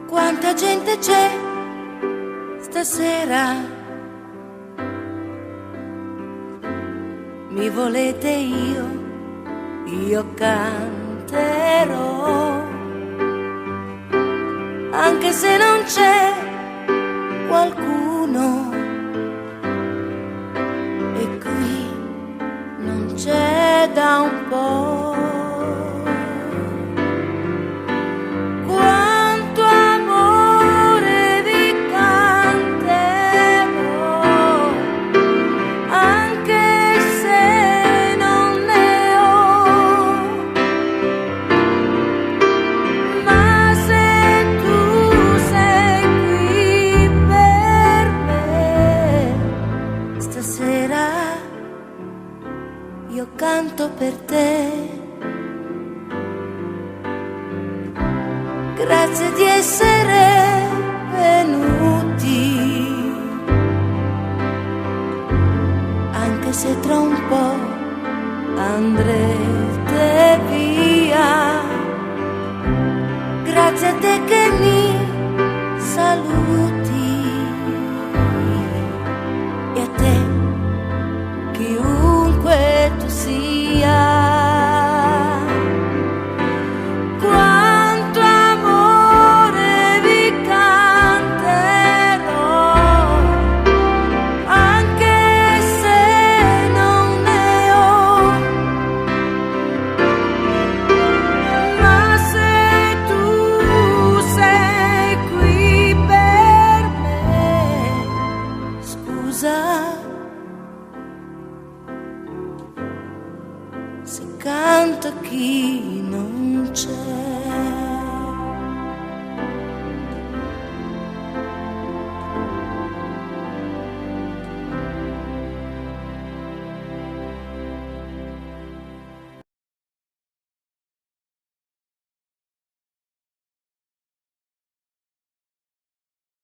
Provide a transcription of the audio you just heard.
Quanta gente c'è stasera? Mi volete io canterò, anche se non c'è qualcuno, e qui non c'è da un po'. Quanto amore vi canterò, anche se non ne ho, ma se tu sei qui per me, stasera io canto per te. Grazie di essere venuti, anche se tra un po' andrete via. Grazie a te che mi saluti, e a te, chiunque tu sia. Se canto chi non c'è.